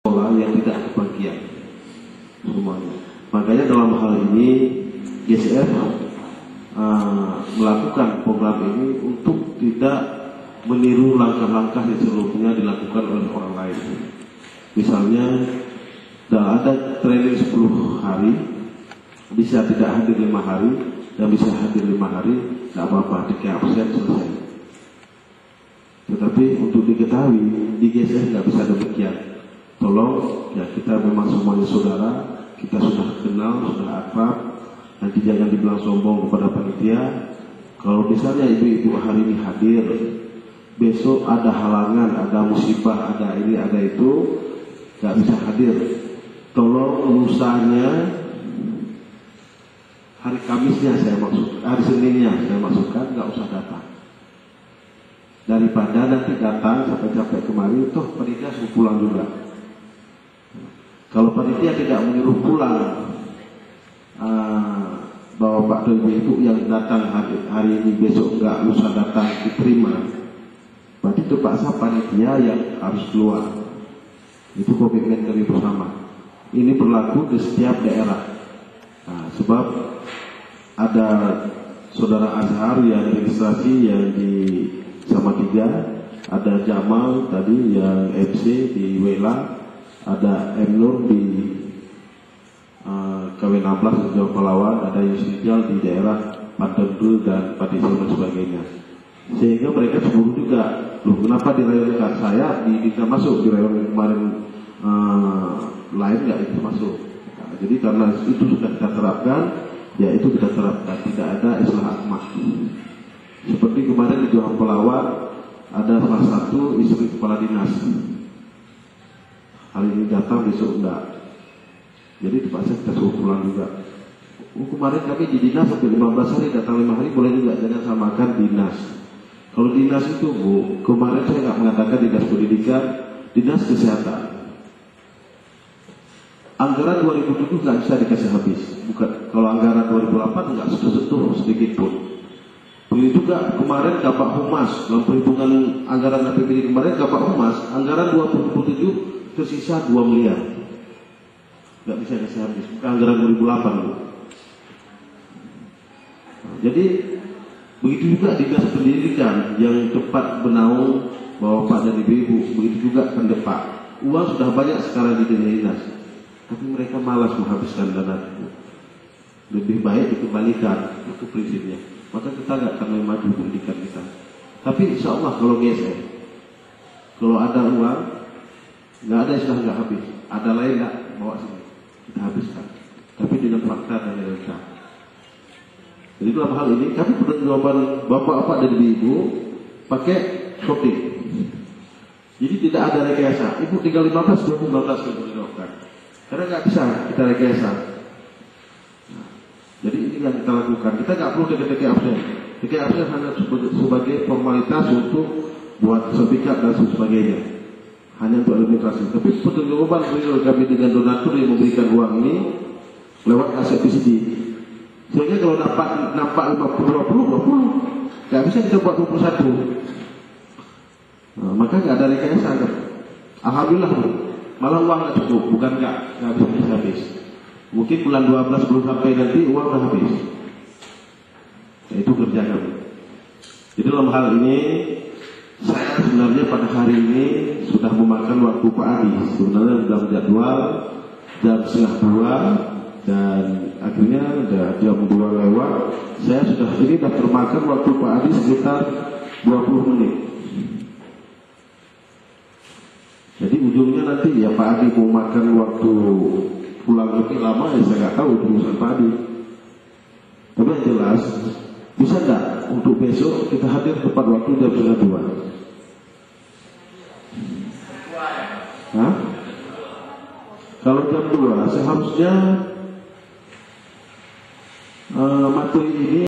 sekolah yang tidak kebagian semuanya. Makanya dalam hal ini GSF melakukan program ini untuk tidak meniru langkah-langkah yang sebelumnya dilakukan oleh orang lain. Misalnya ada training 10 hari, bisa tidak hadir 5 hari, dan bisa hadir 5 hari, tidak apa-apa, dikira absen selesai. Tetapi untuk diketahui di GSF nggak bisa demikian. Tolong ya, kita memang semuanya saudara, kita sudah kenal, sudah akrab. Nanti jangan dibilang sombong kepada panitia. Kalau misalnya ibu-ibu hari ini hadir, besok ada halangan, ada musibah, ada ini, ada itu, nggak bisa hadir. Tolong lusanya, hari Kamisnya saya maksud, hari Seninnya saya maksudkan, nggak usah datang. Daripada nanti datang sampai kemari, toh panitia suruh pulang juga. Kalau panitia tidak menyuruh pulang, bahwa Pak Ibu itu yang datang hari ini besok enggak lusa datang diterima, berarti terpaksa panitia yang harus keluar. Itu komitmen kami bersama. Ini berlaku di setiap daerah. Sebab ada saudara Azhar yang registrasi yang di Salatiga, ada Jamal tadi yang MC di Wela, ada M Nur di KW16 di Jawa Palawan, ada Yusrijal di daerah Pandeglang dan Padisel dan sebagainya. Sehingga mereka cemburu juga, loh kenapa di rayon saya bisa masuk, di rayon kemarin lain nggak itu masuk. Jadi karena itu sudah kita terapkan, ya itu kita terapkan, tidak ada islah akmah. Seperti kemarin di Jawa Palawan ada salah satu istri kepala dinas, hari ini datang besok enggak. Jadi terpaksa kita suruh pulang juga. Kemarin kami di dinas sampai 15 hari, datang 5 hari boleh juga, jangan samakan dinas. Kalau dinas itu Bu, kemarin saya nggak mengatakan dinas pendidikan, dinas kesehatan. Anggaran 2007 nggak bisa dikasih habis. Bukan, kalau anggaran 2008 nggak sentuh sedikit pun. Begitu juga kemarin Kapak Humas, dalam perhitungan anggaran APBD kemarin Kapak Humas, anggaran 2007 tersisa 2 miliar. Nggak bisa kasih habis, bukan anggaran 2008 loh. Jadi begitu juga dinas pendidikan yang tepat menaung Bapak dan Ibu, begitu juga pendepak. Uang sudah banyak sekarang di dinas, tapi mereka malas menghabiskan dana itu. Lebih baik dikembalikan, itu prinsipnya. Maka kita nggak akan maju pendidikan kita. Tapi insya Allah kalau GSM, kalau ada uang, nggak ada istilah nggak habis. Ada lain nggak bawa sini, kita habiskan. Tapi dengan fakta dan realita. Jadi dalam hal ini kami pertanggungjawaban bapak-bapak dan ibu pakai shopping. Jadi tidak ada rekayasa. Ibu tinggal 15, 2015 ibu dilakukan. Karena nggak bisa kita rekayasa. Jadi ini yang kita lakukan. Kita nggak perlu DKT absen. DKT absen hanya sebagai formalitas untuk buat sertifikat dan sebagainya. Hanya untuk administrasi. Tapi pertanggungjawaban kami dengan donatur yang memberikan uang ini lewat aset PCD. Sehingga kalau nampak 50, 20, nggak bisa kita buat 21. Maka nggak ada rekayasa. Alhamdulillah, malah uang nggak cukup, bukan nggak bisa habis. Mungkin bulan 12 belum sampai nanti uang udah habis. Itu kerja kami. Jadi dalam hal ini saya sebenarnya pada hari ini sudah memakan waktu Pak Adi. Sebenarnya dalam jadwal jam 1:30 dan akhirnya udah jam 2 lewat. Saya sudah termakan waktu Pak Adi sekitar 20 menit. Jadi ujungnya nanti ya Pak Adi mau makan waktu pulang lebih lama, ya saya nggak tahu urusan Pak Adi. Tapi yang jelas bisa nggak untuk besok kita hadir tepat waktu jam 1:30? Hah? Kalau jam 2 seharusnya materi ini